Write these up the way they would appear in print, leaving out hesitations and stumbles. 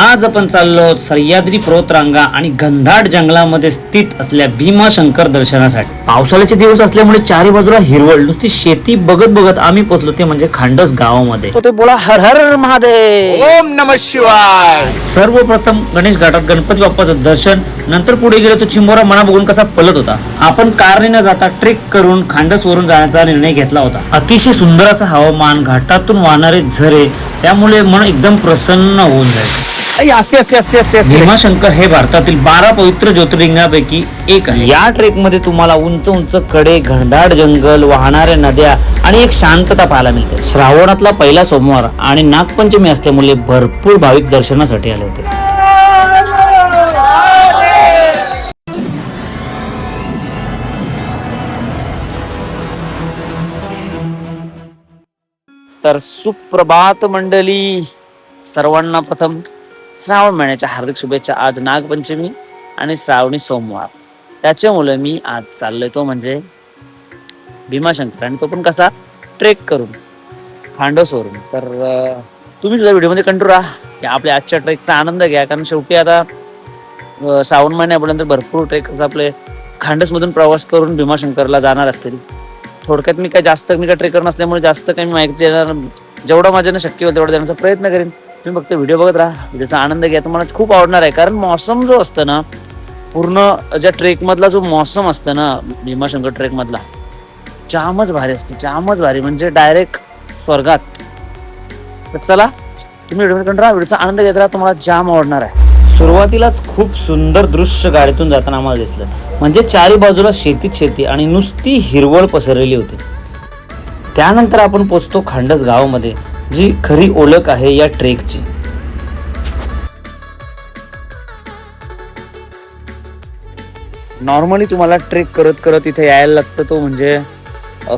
आज आपण चाललो आहोत सह्याद्री पर्वतरांगा आणि घनदाट जंगलामध्ये स्थित असलेल्या भीमाशंकर दर्शनासाठी. पावसाळ्याचे दिवस असल्यामुळे चारी बाजूला हिरवळ, नुसती शेती बघत बघत आम्ही पोहोचलो ते म्हणजे खांडस गावामध्ये. ते बोला हर हर महादेव, ओम नमः शिवाय. सर्वप्रथम गणेश घाटात गणपती बाप्पाचं दर्शन, नंतर पुढे गेलो तो चिंबोरा मना बघून कसा पलत होता. आपण कारने न जाता ट्रेक करून खांडस वरून जाण्याचा निर्णय घेतला होता. अतिशय सुंदर असं हवामान, घाटातून वाहणारे झरे, त्यामुळे मन एकदम प्रसन्न होऊन जाईल. भीमाशंकर हे भारतातील 12 पवित्र ज्योतिर्लिंगापैकी एक आहे. या ट्रेक मध्ये तुम्हाला उंच उंच कडे, घनदाट जंगल, वाहणाऱ्या नद्या आणि एक शांतता पाहायला मिळते. श्रावणातला पहिला सोमवार आणि नागपंचमी असल्यामुळे भरपूर भाविक दर्शनासाठी आले होते. तर सुप्रभात मंडळी, सर्वांना प्रथम श्रावण महिन्याच्या हार्दिक शुभेच्छा. आज नागपंचमी आणि श्रावणी सोमवार, त्याच्यामुळे मी आज चाललोय तो म्हणजे भीमाशंकर, आणि तो पण कसा ट्रेक करून खांडसवरून. तर तुम्ही सुद्धा व्हिडिओमध्ये कंटिन्यू राहा की आपल्या आजच्या ट्रेकचा आनंद घ्या, कारण शेवटी आता श्रावण महिन्यापर्यंत भरपूर ट्रेकर्स आपले खांडसमधून प्रवास करून भीमाशंकरला जाणार असतील. थोडक्यात मी काय ट्रेकर नसल्यामुळे जास्त काही माहिती देणार, जेवढा माझ्यानं शक्य होईल तेवढा देण्याचा प्रयत्न करेन. तुम्ही फक्त व्हिडिओ बघत राहा, व्हिडिओचा आनंद घ्या, तुम्हाला खूप आवडणार आहे. कारण मौसम जो असतं ना, पूर्ण ज्या ट्रेक मधला जो मौसम असतं ना भीमाशंकर ट्रेक मधला, जामच भारी असते, जामच भारी, म्हणजे डायरेक्ट स्वर्गात. तर चला तुम्ही व्हिडिओ कंटिन्यू राहा, व्हिडिओचा आनंद घेत राहा, तुम्हाला जाम आवडणार आहे. सुरुवातीलाच खूप सुंदर दृश्य गाडीतून जाताना आम्हाला दिसलं, म्हणजे चारी बाजूला शेतीच शेती आणि नुसती हिरवळ पसरलेली होती. त्यानंतर आपण पोचतो खांडस गावामध्ये, जी खरी ओळख आहे या ट्रेकची. नॉर्मली तुम्हाला ट्रेक करत करत इथे यायला लागतं, तो म्हणजे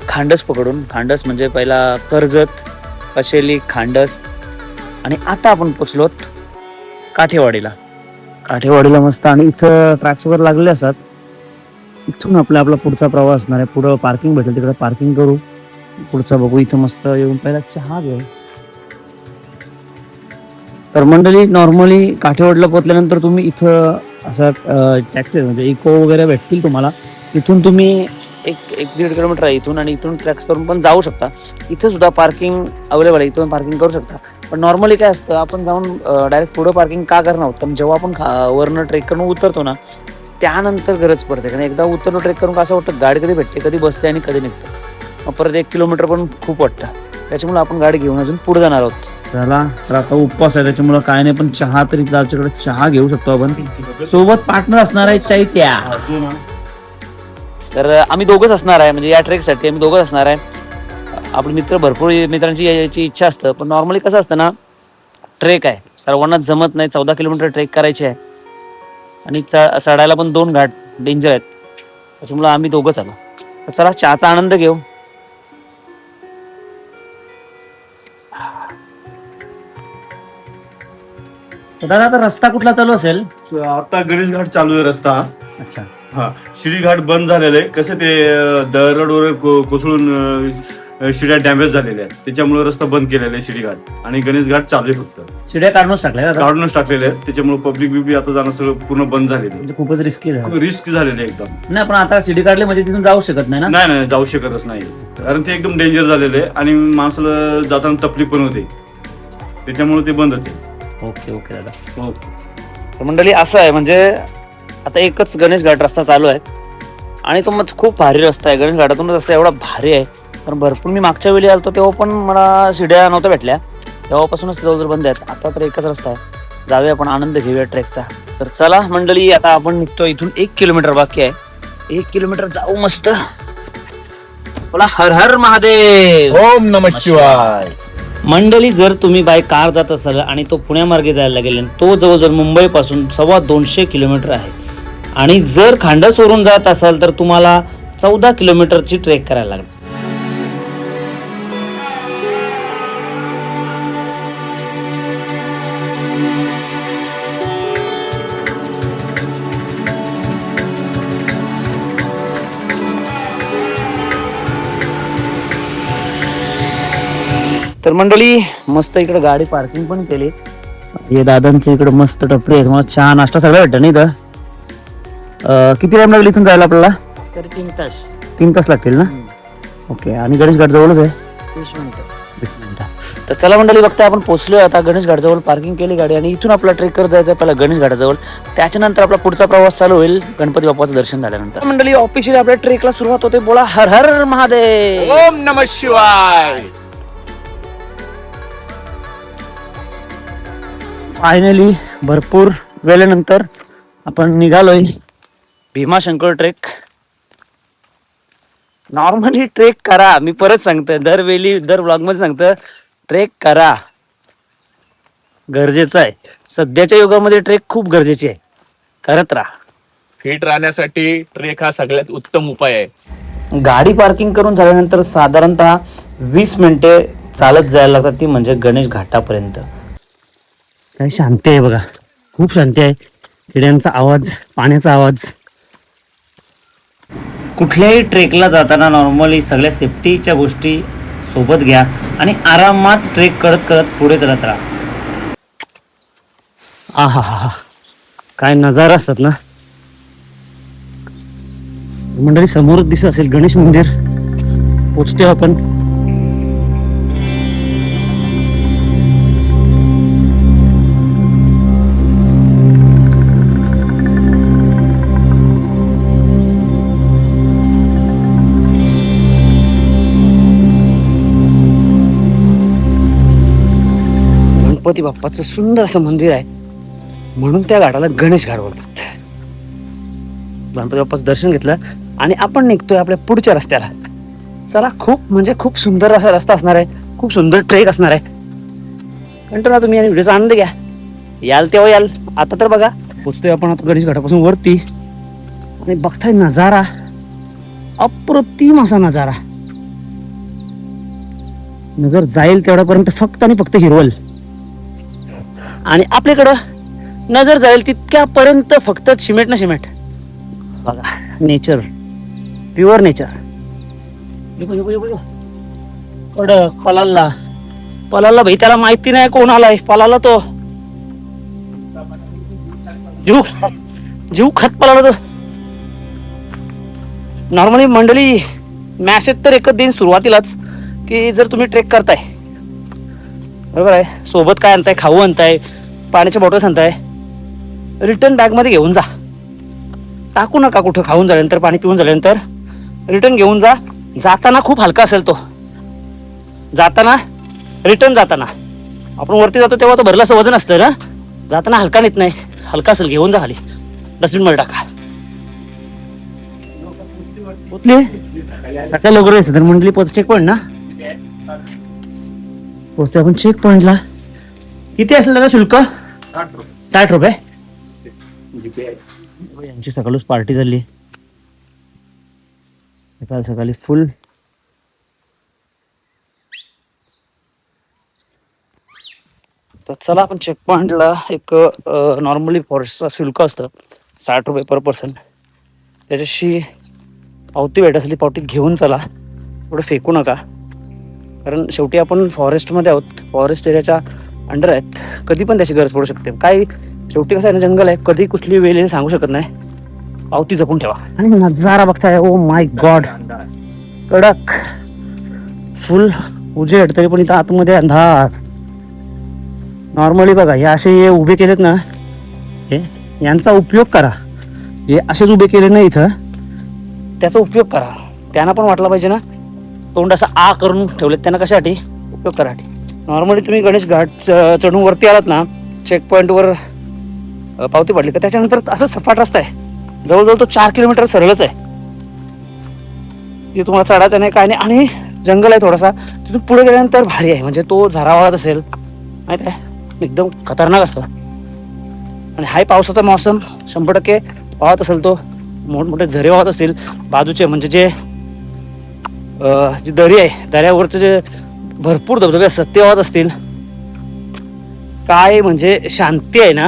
खांडस पकडून. खांडस म्हणजे पहिला कर्जत, कशेली, खांडस, आणि आता आपण पोचलोत काठेवाडीला. काठेवाडीला मस्त, आणि इथं ट्रॅक्स वगैरे लागले असतात. इथून आपला पुढचा प्रवास असणार आहे. पुढं पार्किंग भेटेल, तिकडे पार्किंग करू, पुढचा बघू. इथं मस्त येऊन पहिला चहा घेऊ. तर मंडळी, नॉर्मली काठेवाडीला पोहोचल्यानंतर तुम्ही इथं असं टॅक्सी म्हणजे इको वगैरे भेटतील तुम्हाला. इथून तुम्ही एक 1-1.5 किलोमीटर आहे इथून, आणि इथून ट्रॅक्स करून पण जाऊ शकता. इथं सुद्धा पार्किंग अवेलेबल आहे, इथून पार्किंग करू शकता. पण नॉर्मली काय असतं, आपण जाऊन डायरेक्ट पुढं पार्किंग का करणार आहोत, कारण जेव्हा आपण वरनं ट्रेक करून उतरतो ना, त्यानंतर गरज पडते. कारण एकदा उतरलो ट्रेक करून असं वाटतं गाडी कधी भेटते, कधी बसते आणि कधी निघते. मग परत 1 किलोमीटर पण खूप वाटतं. त्याच्यामुळे आपण गाडी घेऊन अजून पुढे जाणार आहोत. चला, तर आता उपवास आहे त्याच्यामुळे काय नाही, पण चहा तरी आमच्याकडे चहा घेऊ शकतो आपण. सोबत पार्टनर असणार आहे चैत्या. तर आम्ही दोघंच असणार आहे, म्हणजे या ट्रेकसाठी आम्ही दोघंच असणार आहे. आपले मित्र, भरपूर मित्रांची याची इच्छा असतं, पण नॉर्मली कसं असतं ना, ट्रेक आहे, सर्वांनाच जमत नाही. 14 किलोमीटर ट्रेक करायची आहे, आणि चढायला पण 2 घाट डेंजर आहेत, त्याच्यामुळे आम्ही दोघंच आलो. तर चला, चहाचा आनंद घेऊ. दादा, आता रस्ता कुठला चालू असेल? आता गणेश घाट चालू आहे रस्ता. अच्छा. हा, शिडी घाट बंद झालेले आहे. कसं ते दरडवर कोसळून शिड्या डॅमेज झालेल्या आहेत, त्याच्यामुळे रस्ता बंद केलेला आहे शिडी घाट. आणि गणेश घाट चालू आहे, फक्त शिड्या काढूनच टाकलेले आहेत. त्याच्यामुळे पब्लिक बिबी आता जाणं सगळं पूर्ण बंद झालेलं आहे. खूपच रिस्की रिस्क झालेले एकदम. नाही, पण आता शिडी काढली म्हणजे तिथून जाऊ शकत नाही ना? नाही, जाऊ शकतच नाही, कारण ते एकदम डेंजर झालेले आहे आणि माणसाला जाताना तकलीफ पण होते, त्याच्यामुळे ते बंदच आहे. ओके दादा. तर मंडळी, असं आहे, म्हणजे आता एकच गणेश घाट रस्ता चालू आहे, आणि तो मग खूप भारी रस्ता आहे. गणेश घाटातून रस्ता एवढा भारी आहे, कारण भरपूर मी मागच्या वेळी आलतो तेव्हा पण मला शिड्या नव्हत्या भेटल्या, तेव्हापासूनच जवळजवळ बंद आहेत. आता तर एकच रस्ता आहे, जाऊया आपण, आनंद घेऊया ट्रेकचा. तर चला मंडळी, आता आपण निघतो. इथून 1 किलोमीटर बाकी आहे, 1 किलोमीटर जाऊ मस्त. बोला हर हर महादेव, ओम नमः शिवाय. मंडळी, जर तुम्ही बाय कार जात असाल आणि तो पुण्यामार्गे जायला लागेल, तो जवळजवळ मुंबई पासून 250 किलोमीटर आहे. आणि जर खांडसवरून जात असाल तर तुम्हाला 14 किलोमीटरची ट्रेक करायला लागेल. तर मंडळी, मस्त इकडे गाडी पार्किंग पण केली, हे दादांच्या इकडे मस्त टपरी आहे, तुम्हाला चहा नाश्ता सगळं भेटतं नाही इथं. किती टाइम लागेल इथून जायला आपल्याला? तरी 3 तास. 3 तास लागतील ना? ओके. आणि गणेश घाट जवळच आहे? 20 मिनिटं. 20 मिनिटं. तर चला मंडळी, बघताय आपण पोहोचलोय आता गणेश घाटजवळ. पार्किंग केली गाडी आणि इथून आपला ट्रेक करत जायचं पहिला गणेश घाटाजवळ. त्याच्यानंतर आपला पुढचा प्रवास चालू होईल गणपती बाप्पाचं दर्शन झाल्यानंतर. मंडळी ऑफिशियली आपल्या ट्रेकला सुरुवात होते. बोला हर हर महादेव. ओम नमः शिवाय. फायनली भरपूर वेळेनंतर आपण निघालोय भीमाशंकर ट्रेक. नॉर्मली ट्रेक करा, मी परत सांगतो, दर ब्लॉग मध्ये सांगतो, ट्रेक करा, गरजेचं आहे. सध्याच्या युगामध्ये ट्रेक खूप गरजेची आहे, करत राहा. फिट राहण्यासाठी ट्रेक हा सगळ्यात उत्तम उपाय आहे. गाडी पार्किंग करून झाल्यानंतर साधारणतः 20 मिनिटे चालत जायला लागतात, ती म्हणजे गणेश घाटापर्यंत. काय शांती आहे बघा, खूप शांती आहे. किड्यांचा आवाज, पाण्याचा आवाज. कुठल्याही ट्रेकला जाताना नॉर्मली सगळ्या सेफ्टीच्या गोष्टी सोबत घ्या आणि आरामात ट्रेक करत करत पुढे चालत राहा. आहा हा हा, काय नजारा असतात ना मंडळी. समोरच दिसत असेल गणेश मंदिर. पोचतोय आपण. गणपती बाप्पाचं सुंदर असं मंदिर आहे, म्हणून त्या घाटाला गणेश घाट बोलतात. गणपती बाप्पाचं दर्शन घेतलं आणि आपण निघतोय आपल्या पुढच्या रस्त्याला. चला, खूप म्हणजे खूप सुंदर असा रस्ता असणार आहे, खूप सुंदर ट्रेक असणार आहे. कंटिन्यू तुम्ही आणि व्हिडिओचा आनंद घ्या. याल तेव्हा याल. आता तर बघा, पोचतोय आपण आता गणेश घाटापासून वरती आणि बघताय नजारा, अप्रतिम असा नजारा. नजर जाईल तेवढ्यापर्यंत फक्त आणि फक्त हिरवल, आणि आपल्याकडं नजर जाईल तितक्यापर्यंत फक्त सिमेंट ना सिमेंट. बघा, नेचर, प्युअर नेचर. कडक पलाला, पलाला भाई, त्याला माहिती नाही कोण आलाय. पलाला तो जीव खत पलाला तो. नॉर्मली मंडळी मॅसेज तर एकच देईन सुरुवातीलाच, की जर तुम्ही ट्रेक करताय, बरोबर आहे, सोबत काय आणताय, खाऊ आणताय, पाण्याच्या बॉटल्स आणताय, रिटर्न बॅगमध्ये घेऊन जा. टाकू नका कुठं. खाऊन झाल्यानंतर, पाणी पिऊन झाल्यानंतर रिटर्न घेऊन जा. जाताना खूप हलका असेल तो. जाताना, रिटर्न जाताना आपण वरती जातो तेव्हा तो भरलं असं वजन असतं ना, जाताना हलका नेत नाही. हलका असेल घेऊन जा, खाली डस्टबिन मध्ये टाका. सकाळी लवकर यायचं तर मंडळी. चेक पॉईंट ना पोहोचतो आपण. चेक पॉइंटला किती असेल त्याला शुल्क? 60 रुपये. यांची सकाळच पार्टी झाली सकाळी फुल. तर चला, आपण चेक पॉइंटला एक नॉर्मली फॉरेस्टचा शुल्क असतं 60 रुपये पर पर्सन. त्याच्याशी पावती भेट असेल ती पावती घेऊन चला. थोडं फेकू नका, कारण शेवटी आपण फॉरेस्टमध्ये आहोत, फॉरेस्ट एरियाच्या अंडर आहेत. कधी पण त्याची गरज पडू शकते. काय शेवटी कसं आहे ना, जंगल आहे, कधी कुठली वेळ येईल सांगू शकत नाही. पावती जपून ठेवा. आणि नजारा बघताय, ओ माय गॉड, कडक फुल उजेड, तरी पण इथं आतमध्ये अंधार. नॉर्मली बघा, हे असे उभे केलेत ना, हे यांचा उपयोग करा. हे असेच उभे केले ना इथं, त्याचा उपयोग करा. त्यांना पण वाटलं पाहिजे ना, तोंड असं आ करून ठेवलेत त्यांना, कशासाठी? उपयोग करासाठी. नॉर्मली तुम्ही गणेश घाट चढून वरती आलात ना, चेक पॉईंटवर पावती पडली का त्याच्यानंतर असं सपाट रस्ता आहे. जवळजवळ तो 4 किलोमीटर सरळच आहे. ते तुम्हाला चढायचं नाही, काय नाही. आणि जंगल आहे थोडासा. तिथून पुढे गेल्यानंतर भारी आहे. म्हणजे तो झरा वाहत असेल, माहिती आहे, एकदम खतरनाक असतं. आणि हाय पावसाचा मौसम 100% वाहत असेल तो. मोठमोठे झरे वाहत असतील बाजूचे. म्हणजे जे जी दरी आहे, दर्यावरचे जे भरपूर धबधबे असतात ते वाहत असतील. काय म्हणजे शांती आहे ना.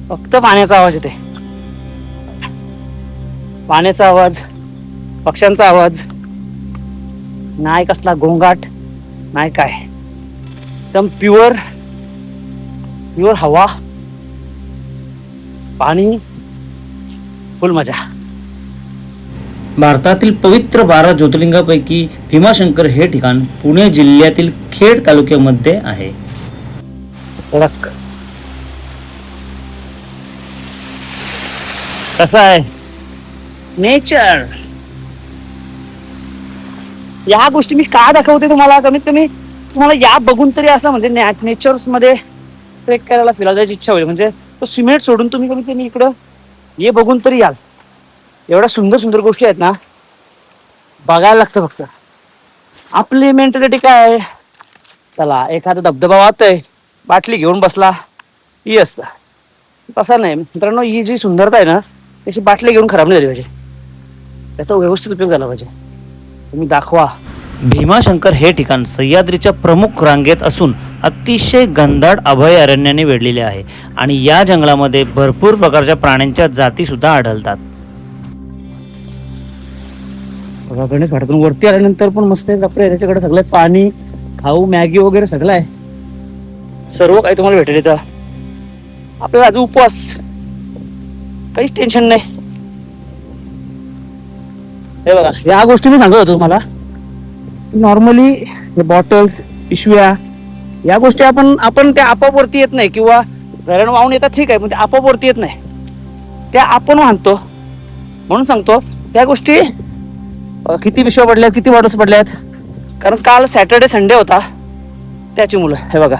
फक्त पाण्याचा आवाज येते. पाण्याचा आवाज, पक्ष्यांचा आवाज, नाही कसला गोंगाट, नाही काय. एकदम प्युअर प्युअर हवा, पाणी, फुल मजा. भारतातील पवित्र 12 ज्योतिर्लिंगापैकी भीमाशंकर हे ठिकाण पुणे जिल्ह्यातील खेड तालुक्यामध्ये आहे. कडक. कसं आहे नेचर. या गोष्टी मी का दाखवते तुम्हाला, कमीत कमी तुम्हाला या बघून तरी असं म्हणजे नेचर्स मध्ये ट्रेक करायला फिरायला जायची इच्छा होईल. म्हणजे तो सिमेंट सोडून तुम्ही कमीत कमी इकडं हे बघून तरी याल. एवढ्या सुंदर सुंदर गोष्टी आहेत ना, बघायला लागतं फक्त. आपली मेंटॅलिटी काय आहे, चला एखादा धबधबा वाहतोय, बाटली घेऊन बसला ही असतं. तसं नाही मित्रांनो, ही जी सुंदरता आहे ना, त्याची बाटली घेऊन खराब नाही झाली पाहिजे, त्याचा व्यवस्थित उपयोग झाला पाहिजे. तुम्ही दाखवा. भीमाशंकर हे ठिकाण सह्याद्रीच्या प्रमुख रांगेत असून अतिशय घनदाट अभयारण्याने वेढलेले आहे आणि या जंगलामध्ये भरपूर प्रकारच्या प्राण्यांच्या जाती सुद्धा आढळतात. बघा गणेश घाटातून वरती आल्यानंतर पण मस्त आहे. कपडे त्याच्याकडे सगळं पाणी, खाऊ, मॅगी वगैरे सगळं आहे. सर्व काही तुम्हाला भेटेल इथं. आपल्याला आज उपवास, काहीच टेन्शन नाही. हे बघा, या गोष्टी मी सांगत होतो तुम्हाला. नॉर्मली हे बॉटल्स, पिशव्या, या गोष्टी आपण त्या आपोआप वरती येत नाही, किंवा धरण वाहून येतात ठीक आहे, पण त्या आपोआप वरती येत नाही, त्या आपण वाहतो. म्हणून सांगतो त्या गोष्टी. किती पिशव्या पडल्यात, किती बॉटल्स पडल्यात, कारण काल सॅटर्डे संडे होता त्याची मुलं. हे बघा,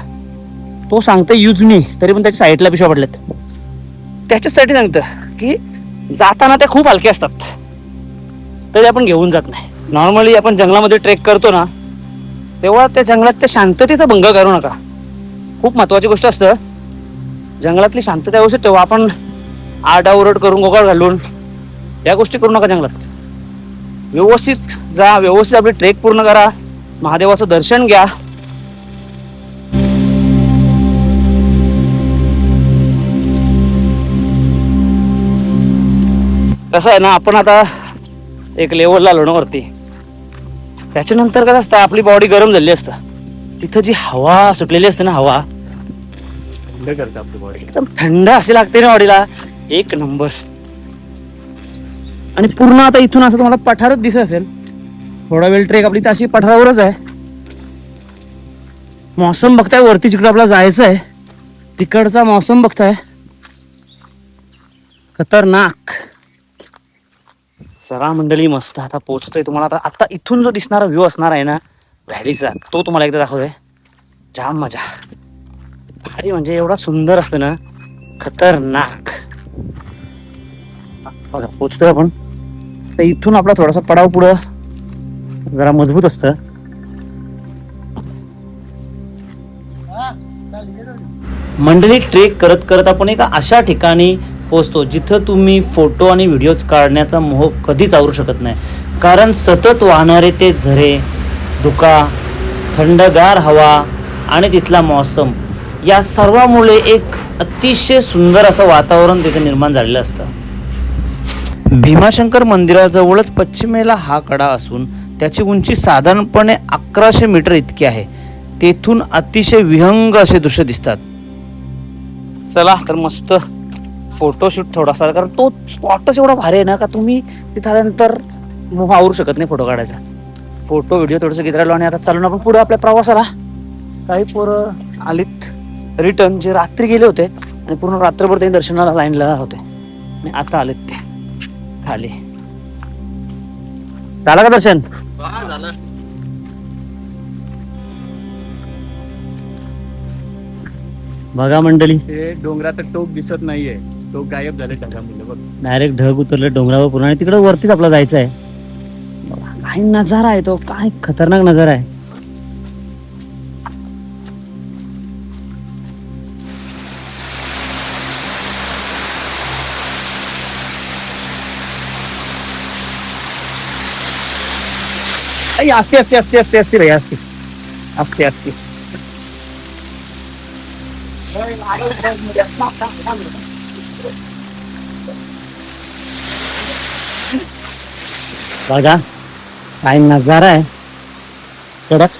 तो सांगतं यूज मी, तरी पण त्याच्या साईडला पिशव्या पडल्यात. त्याच्यासाठी सांगतं की जाताना त्या खूप हलक्या असतात, तरी आपण घेऊन जात नाही. नॉर्मली आपण जंगलामध्ये ट्रेक करतो ना, तेव्हा त्या जंगलात त्या शांततेचा भंग करू नका. खूप महत्वाची गोष्ट असतं, जंगलातली शांतता व्यवस्थित तेव्हा आपण आरडाओरड करून, गोगाळ घालून या गोष्टी करू नका. जंगलात व्यवस्थित जा, व्यवस्थित आपली ट्रेक पूर्ण करा, महादेवाचं दर्शन घ्या. कसं आहे ना, आपण आता एक लेवलला आलो ना वरती, त्याच्यानंतर कसं असतं, आपली बॉडी गरम झालेली असतं. तिथं जी हवा सुटलेली असते ना, हवा थंड करते आपली बॉडी. एकदम थंड अशी लागते ना बॉडीला, एक नंबर. आणि पूर्ण आता इथून असं तुम्हाला पठारच दिसत असेल. थोडा वेळ ट्रेक आपली अशी पठारावरच आहे. मौसम बघताय वरती, जिकडे आपल्याला जायचं आहे तिकडचा मौसम बघताय, खतरनाक. चला मंडळी, मस्त आता पोहोचतोय. तुम्हाला आता इथून जो दिसणारा व्ह्यू असणार आहे ना व्हॅलीचा, तो तुम्हाला एकदा दाखवतोय. जाम मजा, भारी. म्हणजे एवढा सुंदर असतं ना, खतरनाक. बघा पोहोचतोय आपण. तर इथून आपला थोडासा पडाव पुढं जरा मजबूत असतं. मंडळी, ट्रेक करत करत आपण एका अशा ठिकाणी पोहोचतो जिथं तुम्ही फोटो आणि व्हिडिओज काढण्याचा मोह कधीच आवरू शकत नाही. कारण सतत वाहणारे ते झरे, धुका, थंडगार हवा आणि तिथला मौसम, या सर्वामुळे एक अतिशय सुंदर असं वातावरण तिथे निर्माण झालेलं असतं. भीमाशंकर मंदिराजवळच पश्चिमेला हा कडा असून त्याची उंची साधारणपणे 1100 मीटर इतकी आहे. तेथून अतिशय विहंग असे दृश्य दिसतात. चला तर मस्त फोटोशूट थोडासा, कारण तो स्पॉटच एवढा भारी आहे ना, का तुम्ही तिथं आल्यानंतर मोह आवरू शकत नाही फोटो काढायचा. फोटो व्हिडिओ थोडंसं घेत राहिलो आणि आता चालून आपण पुढे आपल्या प्रवासाला. काही पोरं आलीत रिटर्न, जे रात्री गेले होते आणि पूर्ण रात्रभर त्यांनी दर्शनाला लाईनला होते आणि आता आलेत ते खाली. झालं का दर्शन? बघा मंडळी, ते डोंगराचं टोक दिसत नाहीये, टोक गायब झाले ढगामुळे. बघ, डायरेक्ट ढग उतरले डोंगरावर पूर्ण आणि तिकडे वरतीच आपला जायचं आहे. बघा, काय नजारा आहे तो, काय खतरनाक नजारा आहे. आस्ते आस्ते आस्ते आस्ते आस्ते भैया, आस्ते आस्ते आस्ते. बघा काय नजारा आहे. कडक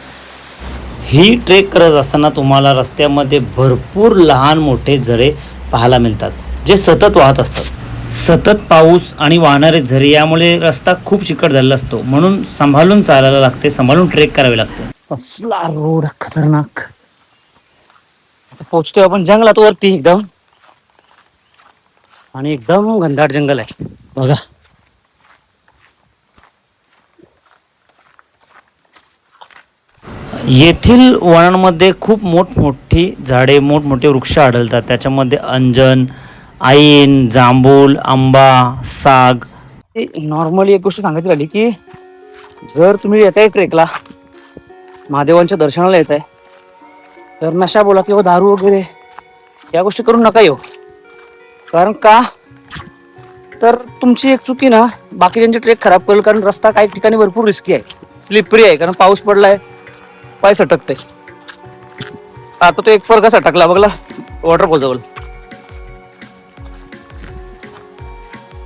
ही ट्रेक करत असताना तुम्हाला रस्त्यामध्ये भरपूर लहान मोठे झरे पाहायला मिळतात जे सतत वाहत असतात. सतत पाऊस आणि वाहणारे झरे यामुळे रस्ता खूप चिकट झालेला असतो, म्हणून सांभाळून चालायला लागते, सांभाळून ट्रेक करावे लागते. कसला रोड खतरनाक. आता पोहोचतोय आपण जंगलात वरती एकदम, आणि एकदम घनदाट जंगल आहे बघा. येथील वनांमध्ये खूप मोठमोठी झाडे, मोठमोठे वृक्ष आढळतात. त्याच्यामध्ये अंजन, ऐन, जांभूळ, आंबा, साग. नॉर्मली एक गोष्ट सांगायची राहिली की जर तुम्ही येत आहे ट्रेकला, महादेवांच्या दर्शनाला येत आहे, तर नशा बोला किंवा दारू वगैरे या गोष्टी करून नका येऊ. कारण का तर तुमची एक चुकी ना बाकीच्यांची ट्रेक खराब करेल. कारण रस्ता काही ठिकाणी भरपूर रिस्की आहे, स्लिपरी आहे, कारण पाऊस पडलाय, पाय सटकते. आता तो एक परगा सटकला बघला वॉटरफॉल जवळ.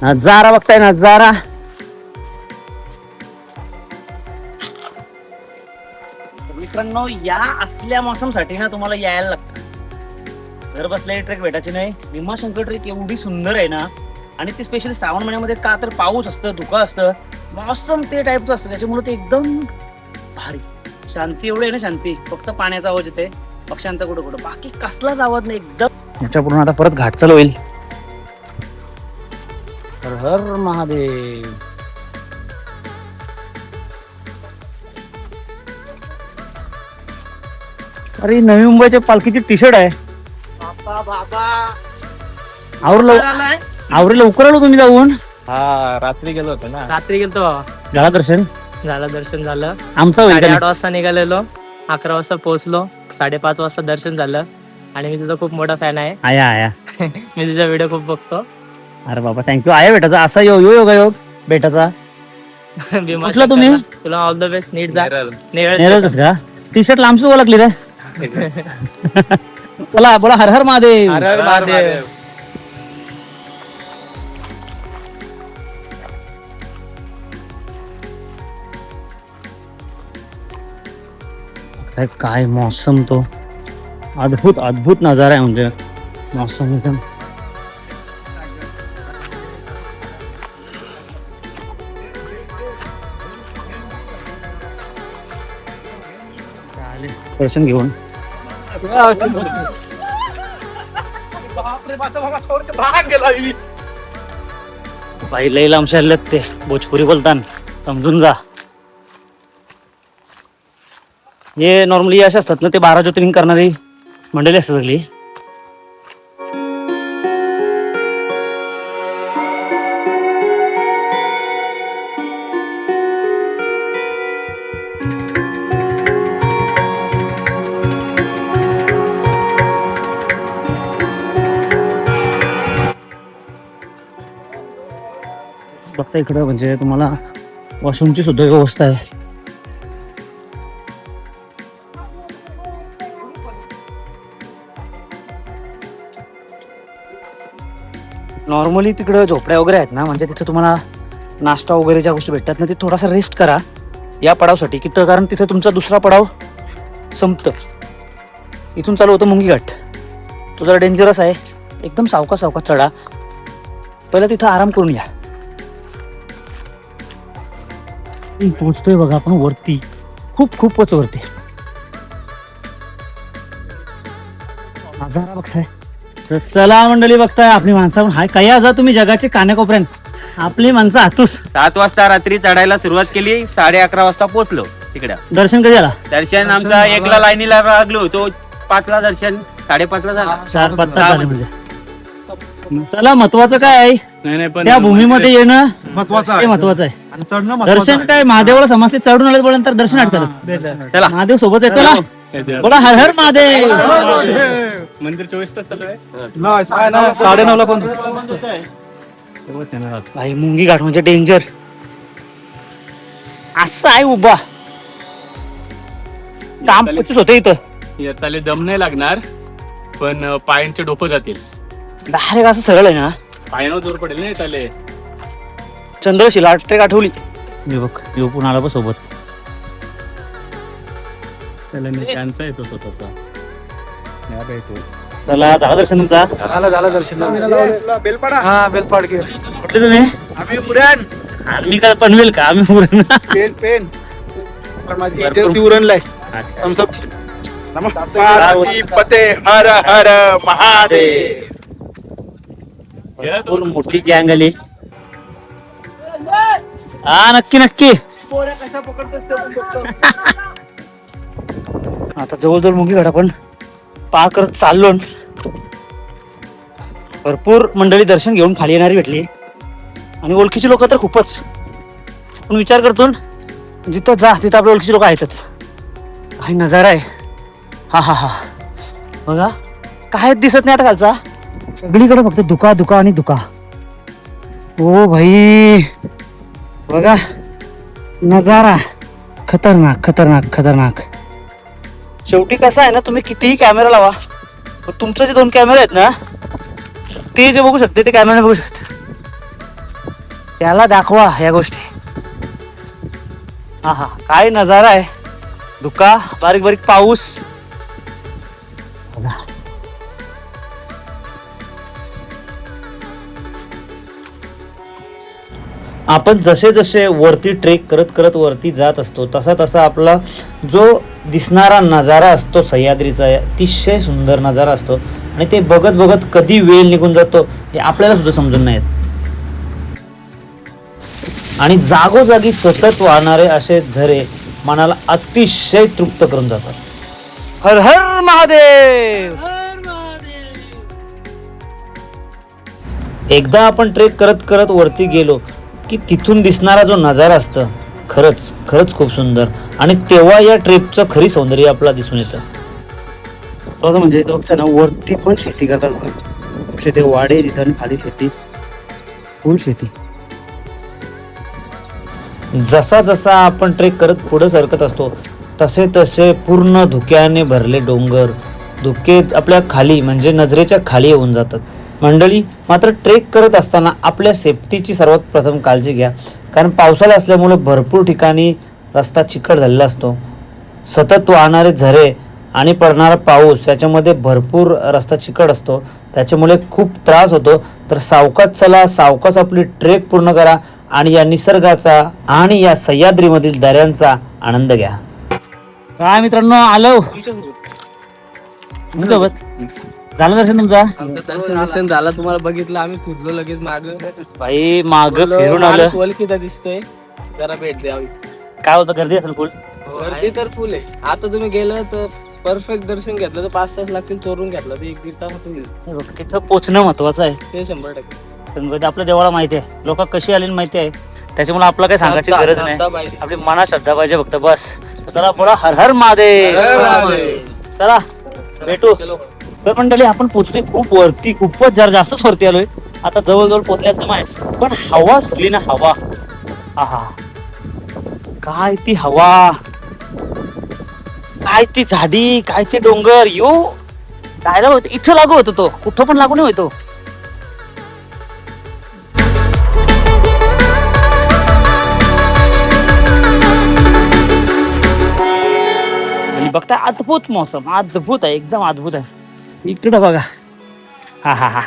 नजारा बघताय, नजारा. मित्रांनो, या असल्या मोसमसाठी ना तुम्हाला यायला लागतं. घर बसल्या ट्रेक भेटायची नाही. भीमाशंकर ट्रेक एवढी सुंदर आहे ना, आणि ती स्पेशली श्रावण महिन्यामध्ये का तर पाऊस असतं, धुकं असतं, मौसम ते टाईपचं असतं, त्याच्यामुळे ते एकदम भारी. शांती एवढी आहे ना, शांती. फक्त पाण्याचा आवाज येते, पक्ष्यांचा कुठं कुठं, बाकी कसलाच आवाज नाही एकदम. याच्यापुढून आता परत घाट चालू होईल. हर हर महादेव. अरे नवी मुंबईच्या पालखीची टी शर्ट आहे. आवरे लवकर आलो तुम्ही जाऊन. हा, रात्री गेलो होतो ना. रात्री गेलतो बाबा. झाला दर्शन? झालं दर्शन झालं. आमचा होईल का 8:30 वाजता निघालेलो, 11 वाजता पोहोचलो, 5:30 वाजता दर्शन झालं. आणि मी तुझा खूप मोठा फॅन आहे. आया आया. मी तुझा व्हिडिओ खूप बघतो. अरे बाबा थँक्यू. आहे बेटाचा असा योग बेटाचा. कुठला तुम्ही? तुला ऑल द बेस्ट. नीट जा. नेरळच का? टी शर्ट लांबच ओळखली रे. चला बोला हर हर महादेव. हर हर महादेव. काय मौसम, तो अद्भुत अद्भुत नजारा आहे. म्हणजे मौसम एकदम दर्शन घेऊन. भाई लई लांब शाळेत ते भोजपुरी बोलतान, समजून जा. हे नॉर्मली असे असतात ना, ते 12 ज्योतिर्लिंग करणारी मंडळी असतात सगळी. बघता इकडं म्हणजे तुम्हाला वॉशरूमची सुद्धा व्यवस्था आहे. नॉर्मली तिकडं झोपड्या वगैरे आहेत ना, म्हणजे तिथं तुम्हाला नाश्ता वगैरे ज्या गोष्टी भेटतात ना, ते थोडासा रेस्ट करा या पडावसाठी की, कारण तिथं तुमचा दुसरा पडाव संपतं. इथून चालू होतं मुंगी घाट. तो जरा डेंजरस आहे, एकदम सावकाश सावकाश चढा. पहिला तिथं आराम करून घ्या. पोचतोय बघा आपण वरती, खूपच वरती. नजारा बघताय. तर चला मंडळी, बघताय आपली माणसं हाय काय आज तुम्ही जगाचे कानाकोपऱ्यात. आपली माणसं हातूस 7 वाजता रात्री चढायला सुरुवात केली, 11:30 वाजता पोहोचलो तिकडे. दर्शन कधी आला? दर्शन आमचा 1ला लाईनीला लागलो, तो 5ला दर्शन 5:30ला झाला. 4-5 तास झाले म्हणजे. चला महत्वाचं काय आहे, नाही पण त्या भूमीमध्ये येणं महत्वाचं आहे. दर्शन काय महादेवाला समजते, चढून आले बोलल्यानंतर दर्शन आठवत. चला महादेव सोबत आहे. चला बोला हर हर महादेव. मंदिर 24 तास चालू आहे. 9:30ला पण भाई मुंगी घाट म्हणजे डेंजर. असं आहे उभा काम 25 होतं इथं. येताले दम नाही लागणार, पण पायांचे डोकं जातील. डायरेक्ट असं सरळ आहे ना, पायानं जोर पडेल ना येताले. चंद्रशिला ट्रेक आठवली. मी बघ येऊ पण आला बघ सोबत. त्यांचा येतो स्वतःचा चला झालं दर्शन तुमचा? झालं दर्शन हा बेलपाड घे कुठले तुम्ही? आम्ही उरण आम्ही काय पनवेल का? आम्ही पुरण. पेन पेन माझी एजन्सी उरणलाय थम्सअपची पार्वती पते हर हर महादेव भरपूर मोठी गँग आली. हा नक्की नक्की. आता जवळजवळ मुंगी घडा पण पार करत चाललो. भरपूर मंडळी दर्शन घेऊन खाली येणारी भेटली आणि ओळखीची लोक तर खूपच. पण विचार करतो जिथं जा तिथं आपल्या ओळखीची लोक आहेतच. काही नजारा आहे. हा हा हा बघा काय दिसत नाही आता खालचा. सगळीकडे फक्त दुका दुका आणि दुका. ओ भाई बघा नजारा खतरनाक खतरनाक खतरनाक. शेवटी कसं आहे ना, तुम्ही कितीही कॅमेरा लावा पण तुमचे जे 2 कॅमेरे आहेत ना ते जे बघू शकते ते कॅमेरा बघू शकते. त्याला दाखवा या गोष्टी. हा हा काय नजारा आहे. धुका बारीक बारीक पाऊस. आपण जसे जसे वरती ट्रेक करत करत वरती जात असतो तसा तसा आपला जो दिसणारा नजारा असतो सह्याद्रीचा अतिशय सुंदर नजारा असतो आणि ते बघत बघत कधी वेळ निघून जातो हे आपल्याला सुद्धा समजून नाही येत. आणि जागोजागी सतत वाहणारे असे झरे मनाला अतिशय तृप्त करून जातात. हर हर महादेव. एकदा आपण ट्रेक करत करत वरती गेलो की तिथून दिसणारा जो नजारा असतं खरंच खरंच खूप सुंदर. आणि तेव्हा या ट्रिपचं खरी सौंदर्य आपल्याला दिसून येतं. बघा म्हणजे ना वरती पण शेती करतात. शेती वाडे तिथं खाली शेती फुल शेती. जसा जसा आपण ट्रेक करत पुढे सरकत असतो तसे तसे पूर्ण धुक्याने भरले डोंगर धुके आपल्या खाली म्हणजे नजरेच्या खाली येऊन जातात. मंडळी मात्र ट्रेक करत असताना आपल्या सेफ्टीची सर्वात प्रथम काळजी घ्या. कारण पावसाळा असल्यामुळे भरपूर ठिकाणी रस्ता चिकट झालेला असतो. सतत वाहणारे झरे आणि पडणारा पाऊस त्याच्यामध्ये भरपूर रस्ता चिकट असतो. त्याच्यामुळे खूप त्रास होतो. तर सावकाश चला, सावकाश आपली ट्रेक पूर्ण करा आणि या निसर्गाचा आणि या सह्याद्रीमधील दऱ्यांचा आनंद घ्या. काय मित्रांनो आलो सोबत. झालं दर्शन तुमचा? दर्शन झालं. तुम्हाला बघितलं आम्ही फिरलो लगेच माग. भाई माग फिरून आलं. ओळखीचा दिसतोय जरा भेट द्यावी. काय होतं गर्दी असेल फुल. गर्दी तर फुल आहे. आता तुम्ही गेलं तर परफेक्ट दर्शन घेतलं तर 5 तास लागतील. चोरून घेतलं तर 1-1.5 तास होईल. तिथं पोचणं महत्वाचं आहे. ते 100%. पण आपल्या देवाला माहिती आहे लोक कशी आली माहिती आहे. त्याच्यामुळे आपलं काही सांगायची गरज नाही. आपली मनात श्रद्धा पाहिजे फक्त बस. चला बोला हर हर महादेव. चला भेटू. तर मंडळी आपण पोचलोय खूप वरती. खूपच जरा जास्तच वरती आलोय. आता जवळजवळ पोचल्याचं माहिती. पण हवा सुटली ना हवा. आहा काय ती हवा. काय ती झाडी. काय ते डोंगर. यो जायला होत इथं लागू होतो तो. कुठं पण लागू नाही होतो. बघता अद्भुत मौसम. अद्भुत आहे. एकदम अद्भुत आहे. इकडं बघा. हा हा हा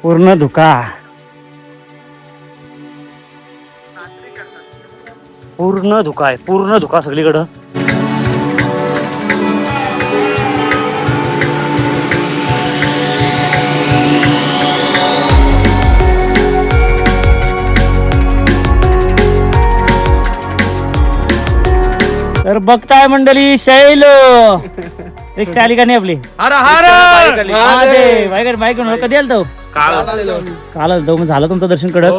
पूर्ण धुका. पूर्ण धुका आहे. पूर्ण धुका सगळीकडं. तर बघताय मंडळी शैल एक चाली का नाही आपली. हर हर बाईक कधी आल तो? काल आलतो. मग झालं तुमचं दर्शन कडक?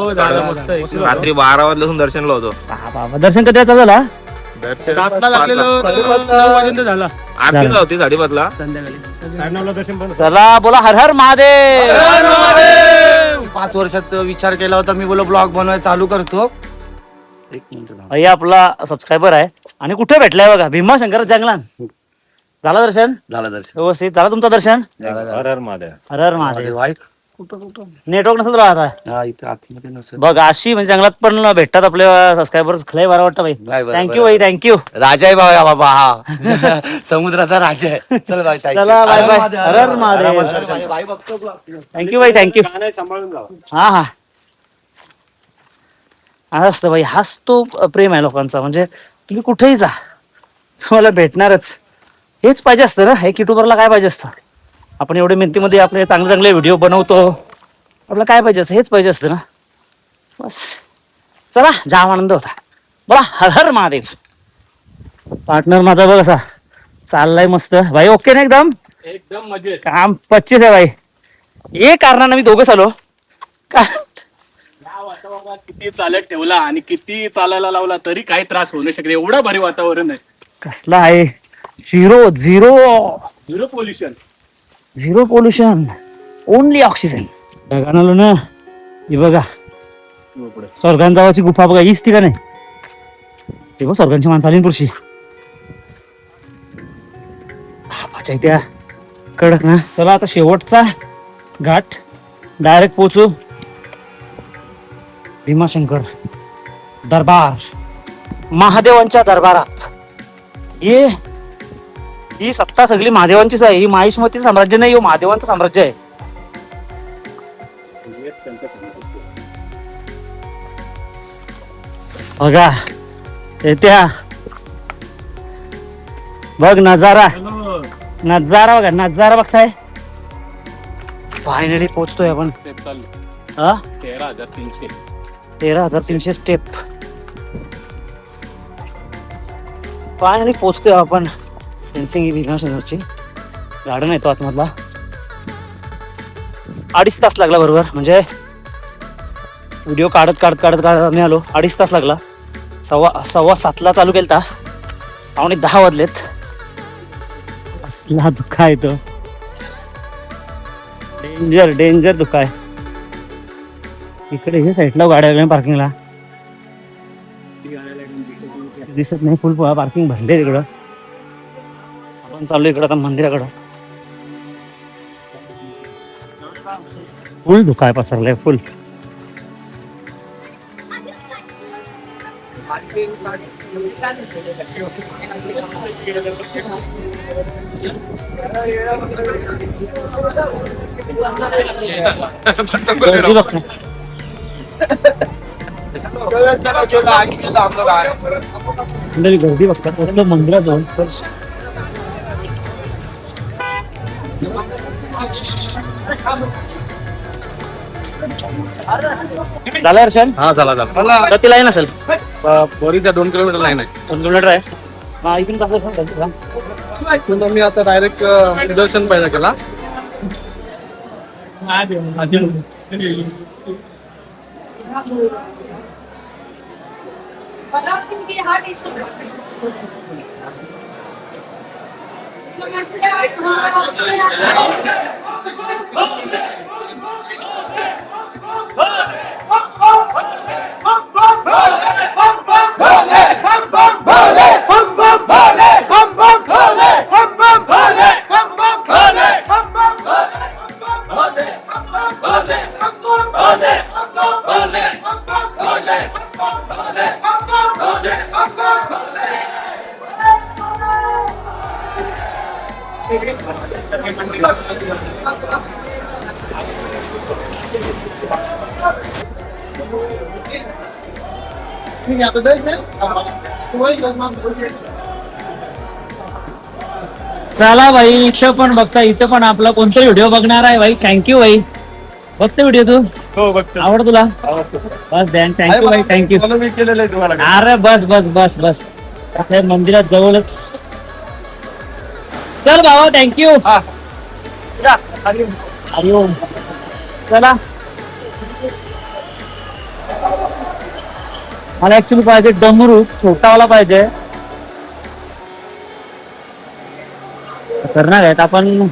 रात्री 12 वाजल्यापासून दर्शनला होतो. बाबा दर्शन कधी चालू झाला? दर्शन झाला. आरतीला होती 5:30ला. चला बोला हर हर महादेव. 5 वर्षात विचार केला होता मी बोलो ब्लॉग बनवायला चालू करतो. हे आपला सबस्क्रायबर आहे आणि कुठे भेटलाय बघा भीमाशंकर जंगलात. झालं दर्शन? झालं दर्शन. व्यवस्थित झालं तुमचं दर्शन? हर हर महादेव. हर हर महादेव. नेटवर्क नसेल राहत बघ. अशी म्हणजे जंगलात पण भेटतात आपल्या सबस्क्रायबर्स. लय बरं वाटतं भाई. थँक्यू भाई, थँक्यू. राजा आहे बाबा हा समुद्राचा राजा आहे. चल बाय चला बाय बाय. हर हर महादेव. थँक्यू भाई, थँक्यू. हा हा असतं भाई. हाच तो प्रेम आहे लोकांचा. म्हणजे तुम्ही कुठेही जा तुम्हाला भेटणारच. हेच पाहिजे असतं ना. एक युट्यूबरला काय पाहिजे असतं. आपण एवढे मेहनतीमध्ये आपले चांगले चांगले व्हिडिओ बनवतो. आपल्याला काय पाहिजे असतं, हेच पाहिजे असतं ना. बस चला, जाम आनंद होता. बोला हर हर महादेव. पार्टनर माझा बघ असा चाललाय मस्त भाई. ओके ना एकदम एकदम मजेत. काम 25 आहे भाई. ये कारणानं मी दोघंच आलो का. किती चालत ठेवला आणि किती चालायला लावला तरी काही त्रास होऊ नाही शकत. एवढं भारी वातावरण आहे. कसला आहे. Zero zero zero pollution. Zero pollution, only oxygen. ढगान आलो ना. हे बघा स्वर्गान जावाची गुफा बघा. हीच ती का नाही. ते बघ स्वर्गांची माणसं आली पुरुषी. त्या कडक ना. चला आता शेवटचा घाट. डायरेक्ट पोचू भीमाशंकर दरबार, महादेवांच्या दरबारात. ही सत्ता सगळी महादेवांचीच आहे. ही माहिष्मती साम्राज्य नाही, महादेवांचं साम्राज्य आहे. बघा येत्या बघ नजारा. नजारा बघा, नजारा बघताय. फायनली पोहोचतोय आपण. हा 13,300. 13,300 स्टेप. फायनली पोहोचतोय आपण. फेन्सिंग ही भीमाशंकरची गार्डन आहे तो आतमधला. 2.5 तास लागला बरोबर. म्हणजे व्हिडिओ काढत काढत काढत काढत आम्ही आलो. 2.5 तास लागला. 6:15 चालू केलता. 9:10 वाजलेत. असला धुका आहे तो. डेंजर डेंजर धुका आहे. इकडे हे साईडला गाड्या वगैरे पार्किंगला दिसत नाही. फुल पार्किंग भरले तिकडं. आपण चाललो इकडं आता मंदिराकडं. फुल धुका आहे पसरलाय फुल. गर्दी बघ ना. गर्दी बघतात मंदिरात जाऊन. झालं हर्षण. हा झाला. किती लाईन असेल. बोरीचा 2 किलोमीटर लाईन आहे. 2 किलोमीटर आहे. हा इथून कसं मी आता डायरेक्ट दर्शन पाहिजे केला. चला भाई. इथं पण बघता. इथं पण आपला कोणता व्हिडिओ बघणार आहे भाई. थँक्यू भाई. बघतो व्हिडिओ तू. हो बघतो. आवडत तुला. बस दॅन. थँक्यू भाई, थँक्यू. मी केलेलं आहे तुम्हाला. अरे बस बस बस बस. त्या मंदिरात जवळच. चल बाबा, थँक्यू. हरिओम. चला. मला ऍक्च्युली पाहिजे डमरू. छोटावाला पाहिजे. करणार आहेत आपण.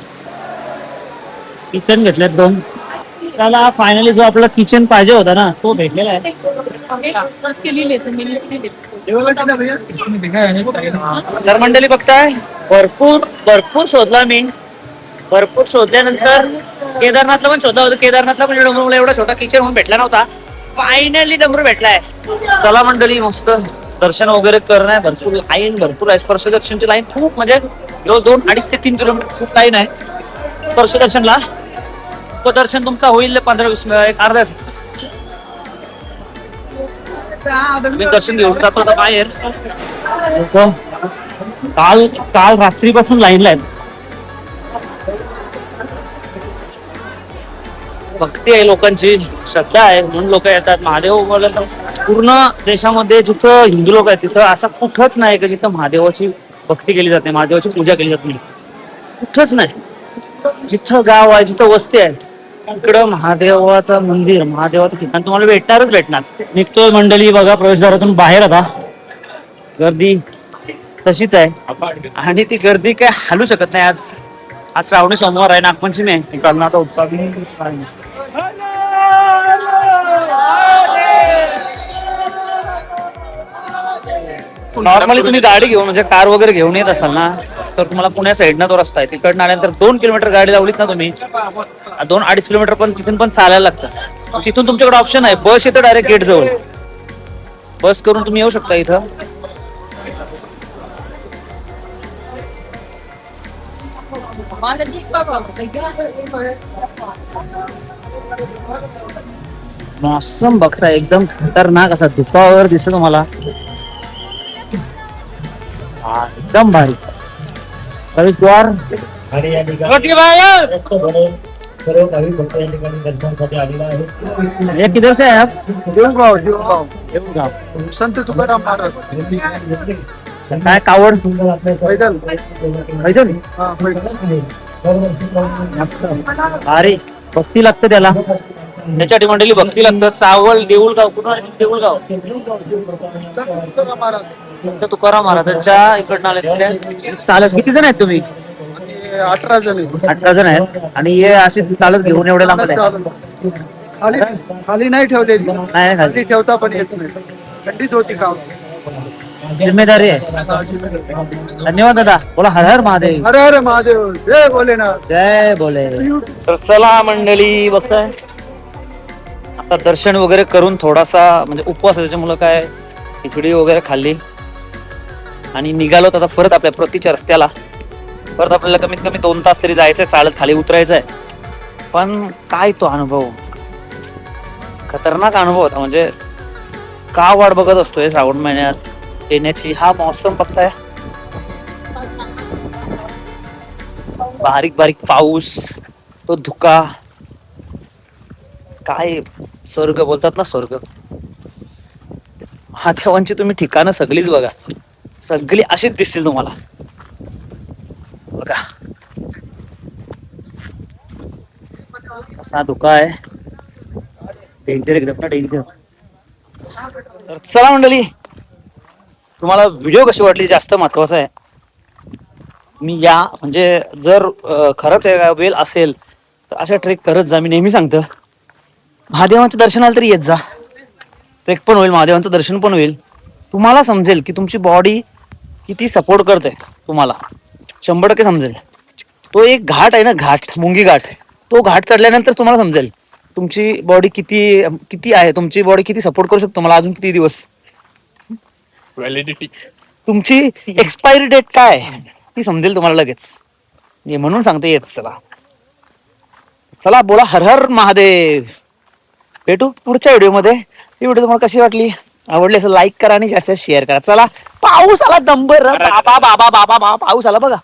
किचन घेतलेत 2. चला फायनली जो आपला किचन पाहिजे होता ना तो भेटलेला आहे. तर मंडळी बघताय भरपूर भरपूर शोधला मी. भरपूर शोधल्यानंतर केदारनाथला पण शोधला होता. केदारनाथला पण डोंगर एवढा छोटा किचन म्हणून भेटला नव्हता. फायनली डोंगर भेटलाय. चला मंडळी, मस्त दर्शन वगैरे करणं. भरपूर लाईन भरपूर आहे. स्पर्श दर्शनची लाईन खूप, म्हणजे जो 2, 2.5 ते 3 किलोमीटर खूप लाईन आहे स्पर्श दर्शनला. तो दर्शन तुमचा होईल 15-20 मिनिट, एक अर्ध्या मी दर्शन घेऊन जातो आता बाहेर. काल रात्रीपासून लाईनला आहेत. भक्ती आहे लोकांची, श्रद्धा आहे म्हणून लोक येतात. महादेव बोललं तर पूर्ण देशामध्ये जिथं हिंदू लोक आहेत तिथं असं कुठंच नाही की जिथं महादेवाची भक्ती केली जाते, महादेवाची पूजा केली जाते. कुठंच नाही. जिथं गाव आहे, जिथं वस्ती आहे, इकडं महादेवाचं मंदिर, महादेवाचं ठिकाण तुम्हाला भेटणार. निघतोय मंडळी बघा प्रवेशद्वारातून बाहेर. आता गर्दी तशीच आहे आणि ती गर्दी काय हलू शकत नाही. आज श्रावणी सोमवार आहे, नागपंचमी आहे. कर्णाचा उत्पादन नॉर्मली तुम्ही गाडी घेऊन म्हणजे कार वगैरे घेऊन येत असाल ना, तर तुम्हाला पुण्या साईडनं तो रस्ता आहे. तिकडनं आल्यानंतर 2 किलोमीटर गाडी लावलीत ना तुम्ही, 2-2.5 किलोमीटर पण तिथून पण चालायला लागतं. तिथून तुमच्याकडे ऑप्शन आहे, बस येतं डायरेक्ट गेट जवळ. बस करून तुम्ही येऊ शकता इथं. मौसम बघताय एकदम खतरनाक असा धुपावर दिसतो तुम्हाला. एकदम भारी. हरिद्वार ये किधर से है आप? देऊळगाव. संत तुकाराम महाराज. काय कावड पैदल. पैदल मस्त भारी. भक्ती लागते त्याला, त्याच्या मंडळी भक्ती लागतं. चावल देऊळगाव. कुठून आहे? देऊळगाव. संत तुकाराम महाराज. संत तुकाराम महाराजांच्या इकडनं आले. चालत किती जण आहेत तुम्ही? 18 जण. 18 जण आहेत. आणि हे असे चालत घेऊन एवढे लांब आहे. खाली खाली नाही ठेवलेली. नाही खाली ठेवता पण येत नाही. थंडीच होती काम. जिम्मेदारी आहे. धन्यवाद दादा. बोला हर हर महादेव. हर हर महादेव. जय भोलेनाथ. जय बोले. तर चला मंडळी, बघताय आता दर्शन वगैरे करून थोडासा म्हणजे उपवास आहे त्याच्यामुळं काय खिचडी वगैरे खाल्ली आणि निघालो आता परत आपल्या प्रतीच्या रस्त्याला. परत आपल्याला कमीत कमी 2 तास तरी जायचंय, चालत खाली उतरायचंय. पण काय तो अनुभव, खतरनाक अनुभव होता. म्हणजे का वाट बघत असतोय श्रावण महिन्यात येण्याची. हा मौसम बघताय, बारीक बारीक पाऊस, तो धुका, काय स्वर्ग बोलतात ना, स्वर्ग. महादेवांची तुम्ही ठिकाणं सगळीच बघा, सगळी अशीच दिसतील तुम्हाला. बघा कसा धुका आहे, डेंजर एकदम ना, डेंजर. तर चला मंडळी, तुम्हाला व्हिडिओ कशी वाटली जास्त महत्वाचं आहे. मी या म्हणजे जर खरंच वेळ असेल तर अशा ट्रेक करत जा. मी नेहमी सांगतो, महादेवांच्या दर्शनाला तरी येत जा. ट्रेक पण होईल, महादेवांचं दर्शन पण होईल. तुम्हाला समजेल की तुमची बॉडी किती सपोर्ट करते. तुम्हाला 100% समजेल. तो एक घाट आहे ना, घाट, मुंगी घाट, तो घाट चढल्यानंतर तुम्हाला समजेल तुमची बॉडी किती आहे, तुमची बॉडी किती सपोर्ट करू शकतो तुम्हाला अजून किती दिवस. व्हॅलिडिटी, तुमची एक्सपायरी डेट काय आहे ती समजेल तुम्हाला लगेच. म्हणून सांगते येत चला. चला बोला हर हर महादेव. भेटू पुढच्या व्हिडिओमध्ये. ही व्हिडिओ तुम्हाला कशी वाटली, आवडली असेल लाईक करा आणि जास्त शेअर करा. चला, पाऊस आला दंबर. बाबा बाबा बाबा बाबा पाऊस आला बघा.